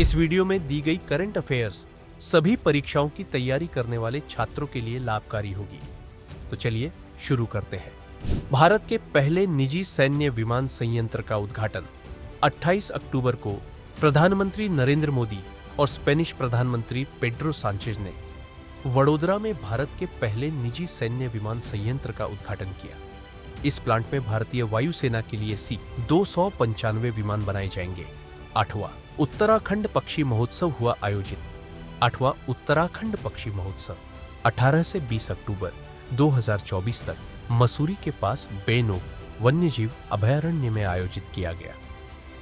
इस वीडियो में दी गई करंट अफेयर्स सभी परीक्षाओं की तैयारी करने वाले छात्रों के लिए लाभकारी होगी। तो चलिए शुरू करते हैं। भारत के पहले निजी सैन्य विमान संयंत्र का उद्घाटन 28 अक्टूबर को प्रधानमंत्री नरेंद्र मोदी और स्पेनिश प्रधानमंत्री पेड्रो सांचेज ने वडोदरा में भारत के पहले निजी सैन्य विमान संयंत्र का उद्घाटन किया। इस प्लांट में भारतीय वायुसेना के लिए C-295 विमान बनाए जाएंगे। 8वां उत्तराखंड पक्षी महोत्सव हुआ आयोजित। 8वां उत्तराखंड पक्षी महोत्सव 18 से 20 अक्टूबर 2024 तक मसूरी के पास बेनो वन्यजीव अभयारण्य में आयोजित किया गया।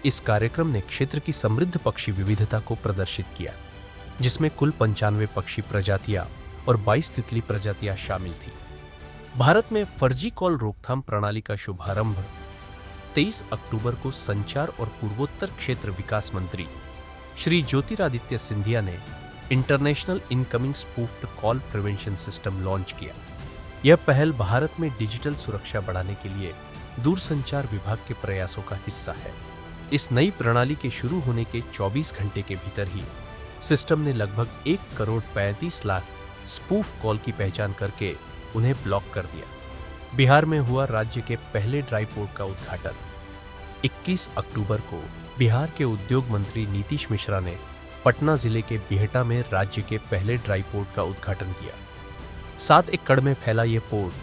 इस कार्यक्रम ने क्षेत्र की समृद्ध पक्षी विविधता को प्रदर्शित किया, जिसमें कुल 95 पक्षी प्रजातियां और 22 तितली प्रजातियां शामिल थी। भारत में फर्जी कॉल रोकथाम प्रणाली का शुभारंभ 23 अक्टूबर को संचार और पूर्वोत्तर क्षेत्र विकास मंत्री श्री ज्योतिरादित्य सिंधिया ने international incoming spoofed call prevention system launch किया। यह पहल भारत में डिजिटल सुरक्षा बढ़ाने के लिए दूरसंचार विभाग के प्रयासों का हिस्सा है। इस नई प्रणाली के शुरू होने के 24 घंटे के भीतर ही सिस्टम ने लगभग 1 करोड़ 35 लाख स्पूफ कॉल की पहचान करके उन्हें ब्लॉक कर दिया। बिहार में हुआ राज्य के पहले ड्राई पोर्ट का उद्घाटन 21 अक्टूबर को बिहार के उद्योग मंत्री नीतीश मिश्रा ने पटना जिले के बिहटा में राज्य के पहले ड्राई पोर्ट का उद्घाटन किया। 7 एकड़ में फैला यह port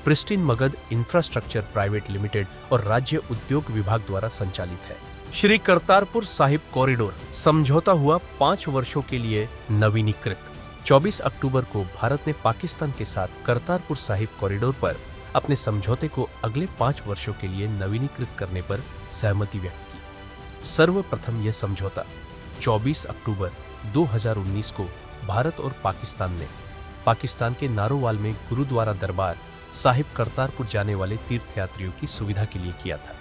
pristine Magadh infrastructure private limited और राज्य उद्योग विभाग द्वारा संचालित है। श्री करतारपुर साहिब कॉरिडोर समझौता हुआ 5 वर्षों के लिए नवीनीकृत। 24 अक्टूबर को भारत ने पाकिस्तान के साथ करतारपुर साहिब कॉरिडोर पर अपने समझौते को अगले 5 वर्षों के लिए नवीनीकृत करने पर सहमति व्यक्त की। सर्वप्रथम यह समझौता 24 अक्टूबर 2019 को भारत और पाकिस्तान ने पाकिस्तान के नारोवाल में गुरुद्वारा दरबार साहिब करतारपुर जाने वाले तीर्थयात्रियों की सुविधा के लिए किया था।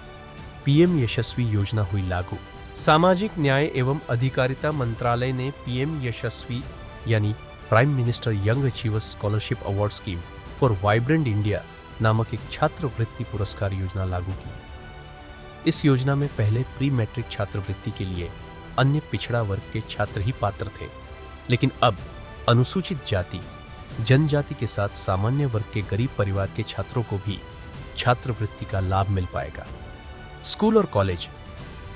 पीएम यशस्वी योजना हुई लागू। सामाजिक न्याय एवं अधिकारिता मंत्रालय ने पीएम यशस्वी यानी prime minister young achievers scholarship award scheme for vibrant India नामक एक छात्रवृत्ति पुरस्कार योजना लागू की। इस योजना में पहले प्री मैट्रिक छात्रवृत्ति के लिए अन्य पिछड़ा वर्ग के छात्र ही पात्र थे, लेकिन अब अनुसूचित जाति जनजाति के साथ सामान्य वर्ग के गरीब परिवार के छात्रों को भी छात्रवृत्ति का लाभ मिल पाएगा। स्कूल और कॉलेज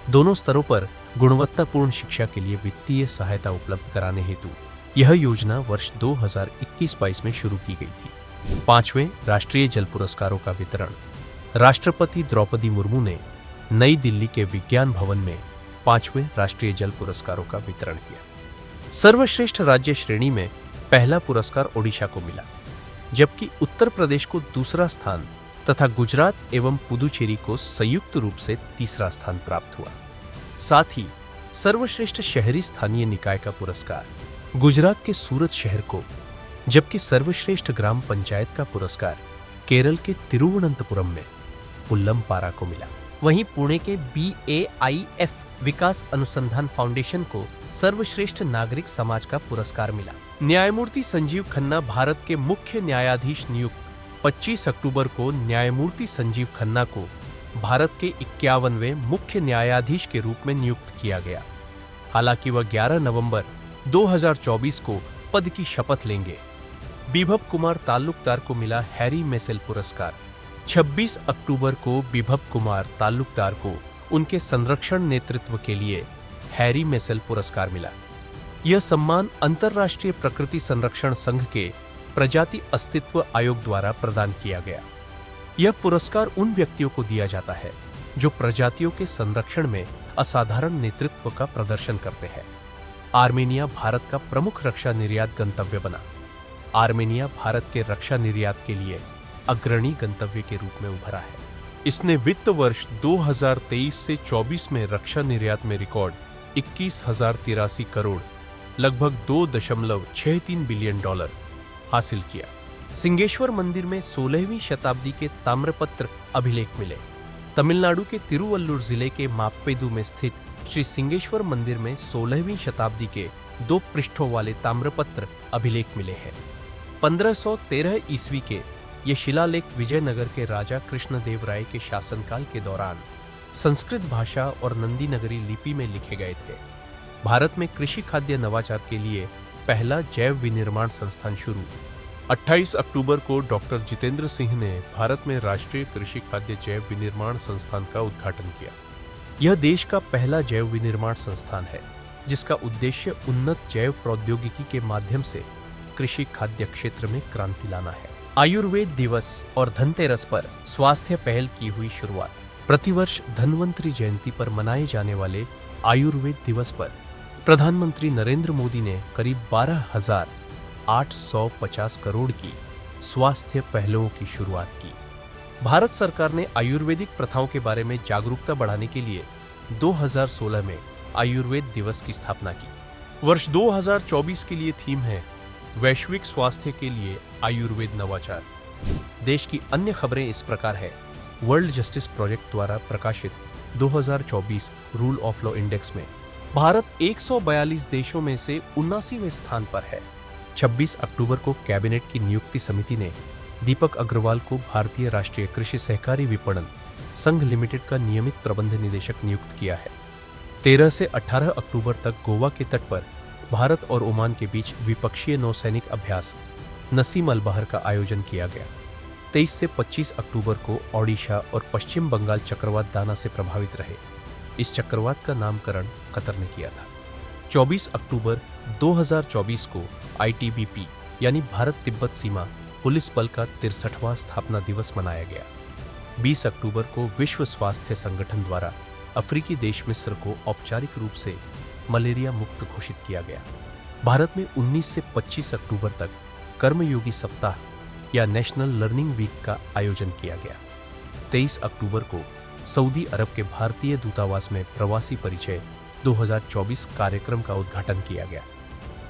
दोनों स्तरों पर गुणवत्तापूर्ण शिक्षा के लिए वित्तीय सहायता उपलब्ध कराने हेतु यह योजना वर्ष 2021-22 में शुरू की गई थी। 5वें राष्ट्रीय जल पुरस्कारों का वितरण। राष्ट्रपति द्रौपदी मुर्मू ने नई दिल्ली के विज्ञान भवन में 5वें राष्ट्रीय जल पुरस्कारों का वितरण किया। सर्वश्रेष्ठ राज्य श्रेणी में पहला पुरस्कार ओडिशा को मिला, जबकि उत्तर प्रदेश को दूसरा स्थान तथा गुजरात एवं पुदुचेरी को संयुक्त रूप से तीसरा स्थान प्राप्त हुआ। साथ ही सर्वश्रेष्ठ शहरी स्थानीय निकाय का पुरस्कार गुजरात के सूरत शहर को, जबकि सर्वश्रेष्ठ ग्राम पंचायत का पुरस्कार केरल के तिरुवनंतपुरम में पुल्लमपारा को मिला। वहीं पुणे के BAIF विकास अनुसंधान फाउंडेशन को सर्वश्रेष्ठ नागरिक समाज का पुरस्कार मिला। न्यायमूर्ति संजीव खन्ना भारत के मुख्य न्यायाधीश नियुक्त। 25 अक्टूबर को न्यायमूर्ति संजीव खन्ना को भारत के 51वें मुख्य न्यायाधीश के रूप में नियुक्त किया गया। हालांकि वह 11 नवंबर 2024 को पद की शपथ लेंगे। बिभव कुमार तालुकदार को मिला हैरी मेसेल पुरस्कार। 26 अक्टूबर को बिभव कुमार तालुकदार को उनके संरक्षण नेतृत्व के लिए हैरी मेसेल पुरस्कार मिला। यह सम्मान अंतर्राष्ट्रीय प्रकृति संरक्षण संघ के प्रजाति अस्तित्व आयोग द्वारा प्रदान किया गया। यह पुरस्कार उन व्यक्तियों को दिया जाता है जो प्रजातियों के संरक्षण में असाधारण नेतृत्व का प्रदर्शन करते हैं। आर्मेनिया भारत का प्रमुख रक्षा निर्यात गंतव्य बना। आर्मेनिया भारत के रक्षा निर्यात के लिए अग्रणी गंतव्य के रूप में उभरा है। इसने वित्त वर्ष 2023 से 24 में रक्षा निर्यात में रिकॉर्ड 21,083 करोड़ लगभग $2.63 बिलियन हासिल किया। सिंगेश्वर मंदिर में 16वीं शताब्दी के ताम्रपत्र अभिलेख मिले। तमिलनाडु के तिरुवल्लुर जिले के माप्पेदु में स्थित श्री सिंगेश्वर मंदिर में 16वीं शताब्दी के 2 पृष्ठों वाले ताम्रपत्र अभिलेख मिले हैं। 1513 ईस्वी के ये शिलालेख विजयनगर के राजा कृष्णदेव राय के शासनकाल के दौरान संस्कृत भाषा और नंदी नगरी लिपि में लिखे गए थे। भारत में कृषि खाद्य नवाचार के लिए पहला जैव विनिर्माण संस्थान शुरू। 28 अक्टूबर को डॉक्टर जितेंद्र सिंह ने भारत में राष्ट्रीय कृषि खाद्य जैव विनिर्माण संस्थान का उद्घाटन किया। यह देश का पहला जैव विनिर्माण संस्थान है जिसका उद्देश्य उन्नत जैव प्रौद्योगिकी के माध्यम से कृषि खाद्य क्षेत्र में क्रांति लाना है। आयुर्वेद दिवस और धनतेरस पर स्वास्थ्य पहल की हुई शुरुआत। प्रतिवर्ष धन्वंतरि जयंती पर मनाए जाने वाले आयुर्वेद दिवस पर प्रधानमंत्री नरेंद्र मोदी ने करीब 12,850 करोड़ की स्वास्थ्य पहलों की शुरुआत की। भारत सरकार ने आयुर्वेदिक प्रथाओं के बारे में जागरूकता बढ़ाने के लिए 2016 में आयुर्वेद दिवस की स्थापना की। वर्ष 2024 के लिए थीम है वैश्विक स्वास्थ्य के लिए आयुर्वेद नवाचार। देश की अन्य खबरें इस प्रकार है। वर्ल्ड जस्टिस प्रोजेक्ट द्वारा प्रकाशित 2024 रूल ऑफ लॉ इंडेक्स में भारत 142 देशों में से 79वें स्थान पर है। 26 अक्टूबर को कैबिनेट की नियुक्ति समिति ने दीपक अग्रवाल को भारतीय राष्ट्रीय कृषि सहकारी विपणन संघ लिमिटेड का नियमित प्रबंध निदेशक नियुक्त किया है। 13 से 18 अक्टूबर तक गोवा के तट पर भारत और ओमान के बीच द्विपक्षीय नौसैनिक अभ्यास नसीम अल बहर का आयोजन किया गया। 23 से 25 अक्टूबर को ओडिशा और पश्चिम बंगाल चक्रवात दाना से प्रभावित रहे। इस चक्रवात का नामकरण कतर ने किया था। 24 अक्टूबर 2024 को ITBP यानी भारत तिब्बत सीमा पुलिस बल का 63वां स्थापना दिवस मनाया गया। 20 अक्टूबर को विश्व स्वास्थ्य संगठन द्वारा अफ्रीकी देश मिस्र को औपचारिक रूप से मलेरिया मुक्त घोषित किया गया। भारत में 19 से 25 अक्टूबर तक कर्मयोगी सप्ताह या नेशनल लर्निंग वीक का आयोजन किया गया। 23 अक्टूबर को सऊदी अरब के भारतीय दूतावास में प्रवासी परिचय 2024 कार्यक्रम का उद्घाटन किया गया।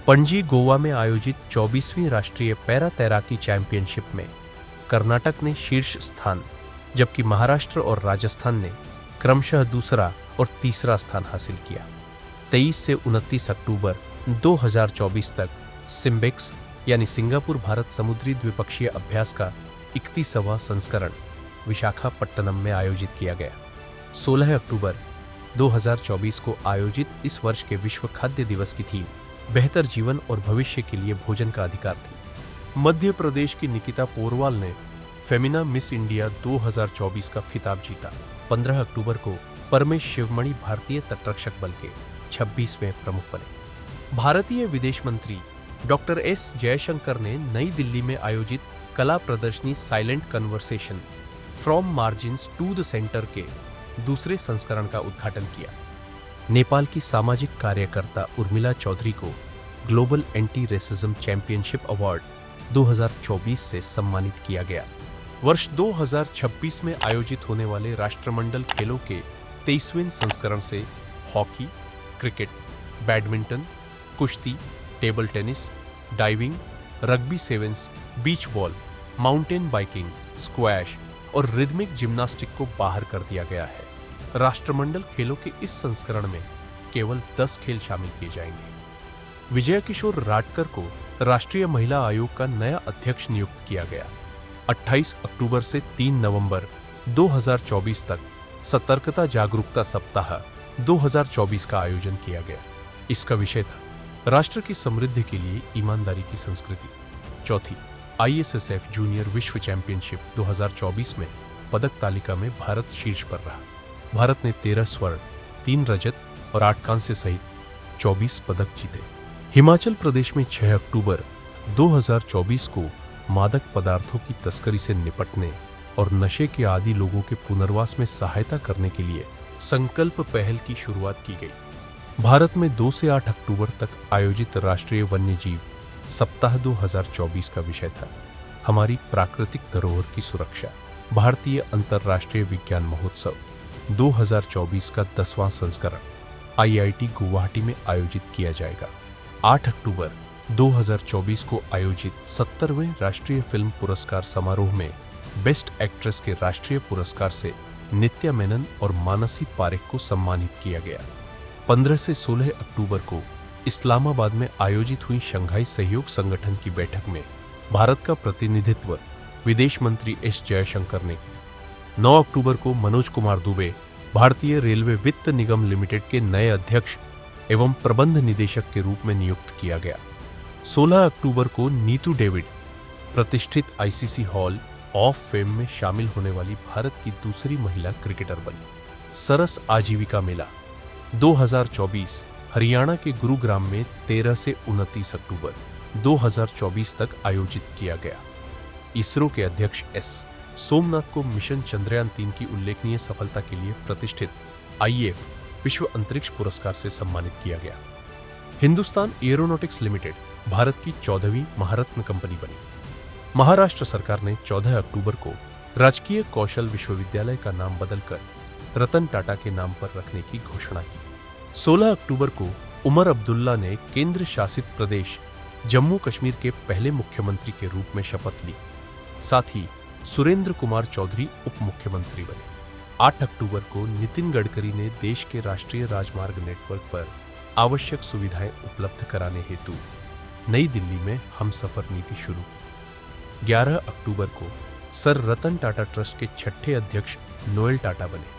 पणजी गोवा में आयोजित 24वीं राष्ट्रीय पैरा तैराकी चैंपियनशिप में कर्नाटक ने शीर्ष स्थान जबकि महाराष्ट्र और राजस्थान ने क्रमशः दूसरा और तीसरा स्थान हासिल किया। 23 से 29 अक्टूबर 2024 तक सिम्बेक्स यानी सिंगापुर भारत समुद्री द्विपक्षीय अभ्यास का 31वां संस्करण विशाखापट्टनम में आयोजित किया गया। 16 अक्टूबर 2024 को आयोजित इस वर्ष के विश्व खाद्य दिवस की थीम बेहतर जीवन और भविष्य के लिए भोजन का अधिकार थी। मध्य प्रदेश की निकिता पोरवाल ने फेमिना मिस इंडिया 2024 का खिताब जीता। 15 अक्टूबर को परमेश शिवमणि भारतीय तटरक्षक बल के 26वें प्रमुख बने। भारतीय विदेश मंत्री डॉक्टर एस जयशंकर ने नई दिल्ली में आयोजित कला प्रदर्शनी silent conversation from margins to the centre के दूसरे संस्करण का उद्घाटन किया। नेपाल की सामाजिक कार्यकर्ता उर्मिला चौधरी को global anti racism championship award 2024 से सम्मानित किया गया। वर्ष 2026 में आयोजित होने वाले राष्ट्रमंडल खेलों के 23वें संस्करण से हॉकी, क्रिकेट, बैडमिंटन, कुश्ती, table tennis, diving, rugby sevens, beach ball, mountain biking, squash और रिदमिक जिम्नास्टिक को बाहर कर दिया गया है। राष्ट्रमंडल खेलों के इस संस्करण में केवल 10 खेल शामिल किए जाएंगे। विजय किशोर राटकर को राष्ट्रीय महिला आयोग का नया अध्यक्ष नियुक्त किया गया। 28 अक्टूबर से 3 नवंबर 2024 तक सतर्कता जागरूकता सप्ताह 2024 का आयोजन किया गया। इसका विषय था राष्ट्र की समृद्धि के लिए ईमानदारी की संस्कृति। चौथी ISSF जूनियर विश्व चैंपियनशिप 2024 में पदक तालिका में भारत शीर्ष पर रहा। भारत ने 13 स्वर्ण, 3 रजत और 8 कांस्य सहित 24 पदक जीते। हिमाचल प्रदेश में 6 अक्टूबर 2024 को मादक पदार्थों की तस्करी से निपटने और नशे के आदी लोगों के पुनर्वास में सहायता करने के लिए संकल्प पहल की शुरुआत की गई। भारत में 2 से 8 अक्टूबर तक आयोजित राष्ट्रीय वन्यजीव सप्ताह 2024 का विषय था हमारी प्राकृतिक धरोहर की सुरक्षा। भारतीय अंतर्राष्ट्रीय विज्ञान महोत्सव 2024 का 10वां संस्करण IIT गुवाहाटी में आयोजित किया जाएगा। 8 अक्टूबर 2024 को आयोजित 70वें राष्ट्रीय फिल्म पुरस्कार समारोह में बेस्ट एक्ट्रेस के राष्ट्रीय पुरस्कार से नित्या मेनन और मानसी पारेख को सम्मानित किया गया। 15 से 16 अक्टूबर को इस्लामाबाद में आयोजित हुई शंघाई सहयोग संगठन की बैठक में भारत का प्रतिनिधित्व विदेश मंत्री एस जयशंकर ने किया। 9 अक्टूबर को मनोज कुमार दुबे भारतीय रेलवे वित्त निगम लिमिटेड के नए अध्यक्ष एवं प्रबंध निदेशक के रूप में नियुक्त किया गया। 16 अक्टूबर को नीतू डेविड प्रतिष्ठित आईसीसी हॉल ऑफ फेम में शामिल होने वाली भारत की दूसरी महिला क्रिकेटर बनी। सरस आजीविका मेला 2024 हरियाणा के गुरुग्राम में 13 से 29 अक्टूबर 2024 तक आयोजित किया गया। इसरो के अध्यक्ष एस सोमनाथ को मिशन चंद्रयान 3 की उल्लेखनीय सफलता के लिए प्रतिष्ठित आईएफ विश्व अंतरिक्ष पुरस्कार से सम्मानित किया गया। हिंदुस्तान एरोनॉटिक्स लिमिटेड भारत की 14वीं महारत्न कंपनी बनी। महाराष्ट्र सरकार ने 14 अक्टूबर को राजकीय कौशल विश्वविद्यालय का नाम बदलकर रतन टाटा के नाम पर रखने की घोषणा की। 16 अक्टूबर को उमर अब्दुल्ला ने केंद्र शासित प्रदेश जम्मू कश्मीर के पहले मुख्यमंत्री के रूप में शपथ ली। साथ ही सुरेंद्र कुमार चौधरी उप मुख्यमंत्री बने। 8 अक्टूबर को नितिन गडकरी ने देश के राष्ट्रीय राजमार्ग नेटवर्क पर आवश्यक सुविधाएं उपलब्ध कराने हेतु नई दिल्ली में हमसफर नीति शुरू की। 11 अक्टूबर को सर रतन टाटा ट्रस्ट के छठे अध्यक्ष नोएल टाटा बने।